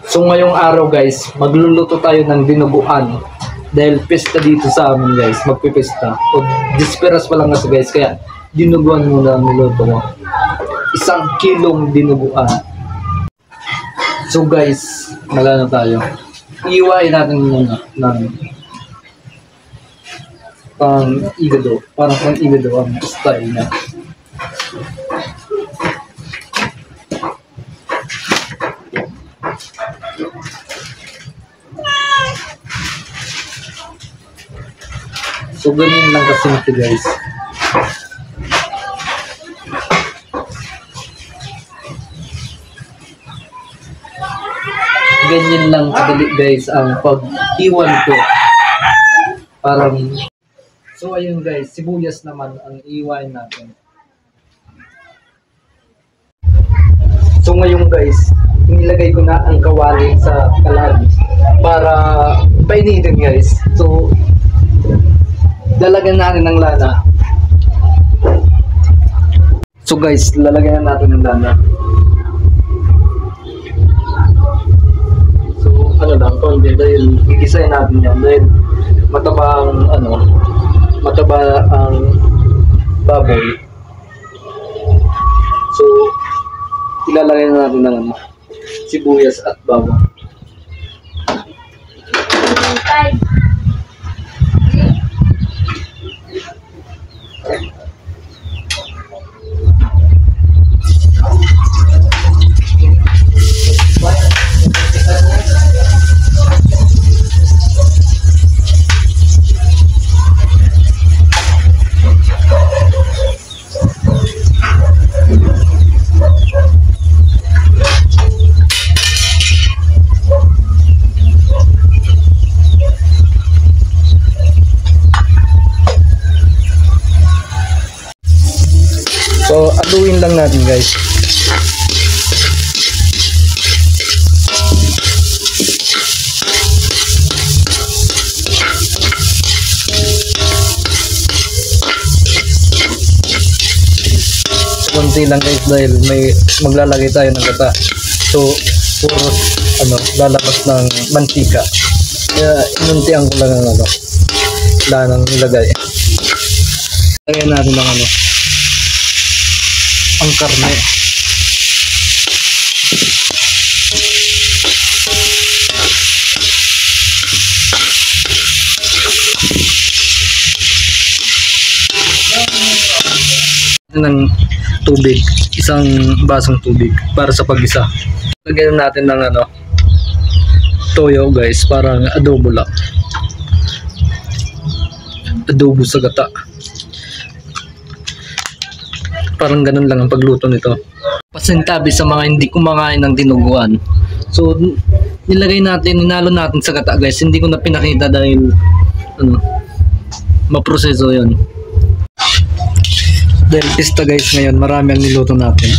So ngayong araw guys, magluluto tayo ng dinuguan. Dahil pesta dito sa amin guys, magpipesta. O disperas pa lang kasi guys, kaya dinuguan muna ang niluto mo. 1 kilong dinuguan. So guys, magana tayo. Iiwain natin muna ng pang-igado. Parang pang-igado ang style niya. So ganyan lang kasimple guys. Ganyan lang kadali guys ang pag-iwan ko. Parang so ayun guys, sibuyas naman ang iiwain natin. So ngayon guys, inilagay ko na ang kawali sa kalan para painitin guys. So lalagyan natin ng lana. So guys, lalagyan natin ng lana. So ano lang, konti dahil gigisahin natin yan dahil mataba ang baboy. So ilalagay natin ng sibuyas at bawang. So, aluin lang natin guys. Konti lang guys dahil may maglalagay tayo ng gata. So, puro lalabas ng mantika. Kaya inuntian ko lang ang lanang nilagay. Lagyan natin ng ang karne. Ng tubig, 1 basong tubig para sa pag-isa. Lagyan natin ng toyo guys, parang adobo lang. Adobo sa gata. Parang ganun lang ang pagluto nito. Pasintabi sa mga hindi kumakain ng dinuguan. So nilagay natin, ninalo natin sa gata guys. Hindi ko na pinakita dahil maproseso 'yon. Dahil pista guys ngayon, marami ang niluto natin.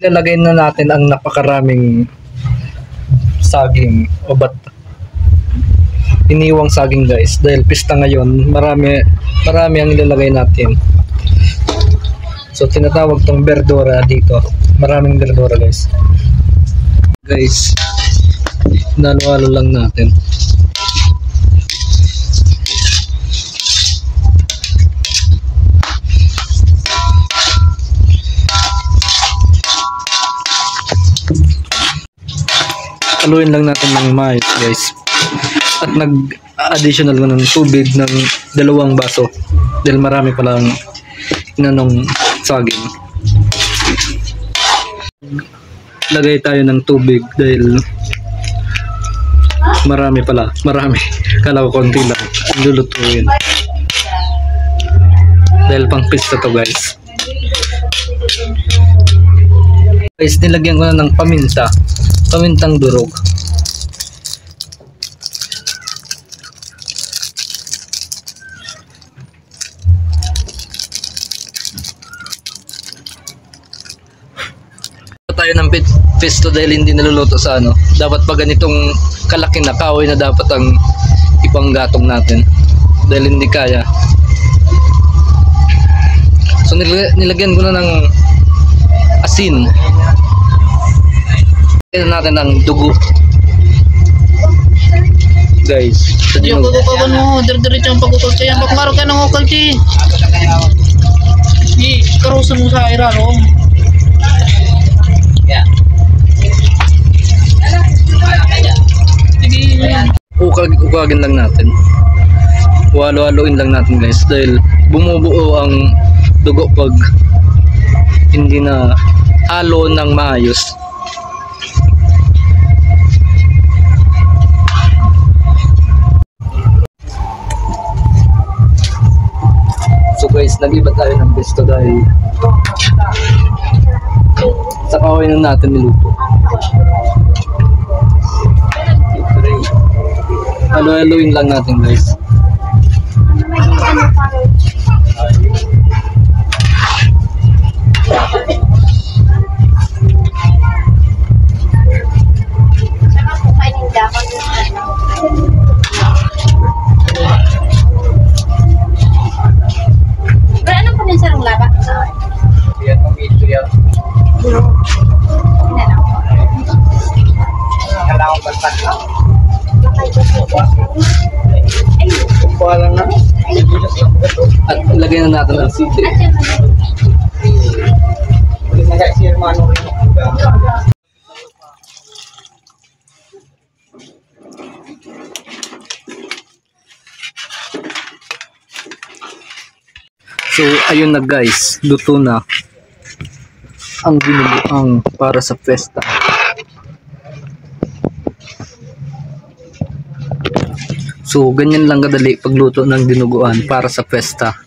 Ilalagay na natin ang napakaraming saging o iniwang saging guys. Dahil pista ngayon, marami ang ilalagay natin. So tinatawag tong berdura dito. Maraming berdura guys. Guys, nalo-halo lang natin. Haluin lang natin ng mais guys. At nag-additional ko ng tubig ng 2 baso. Dahil marami palang inanong saging. Lagay tayo ng tubig dahil marami. Kala ko konti lang ang lulutuin. Dahil pang pista to guys. Guys, nilagyan ko na ng pamintang durog. Tayo ng pesto dahil hindi naluluto sa dapat pa ganitong kalaki na kahoy na dapat ang ipanggatong natin dahil hindi kaya. So nilagyan ko na ng asin. Tignan natin ang dugo. Guys, sa Yung dinuguan. pagkukaban mo, dir-diretso ang pagkukal siya. Bakmaro ka ng ukal siya. Karusan mo sa ira, no? Sige, yan. Ukagin lang natin. Walo-waloin lang natin guys dahil bumubuo ang dugo pag hindi na halo ng maayos. So guys, nag-iba tayo ng pesto dahil sa kaway na natin niluto. Halo-haloin lang natin guys. Ano po yung sarong laba? Yan ang ito yan. Kailangan bantan lang. Parang na. At ilagay na natin ang sili. So ayun na guys, luto na ang dinuguan para sa festa. So ganyan lang kadali pagluto ng dinuguan para sa festa.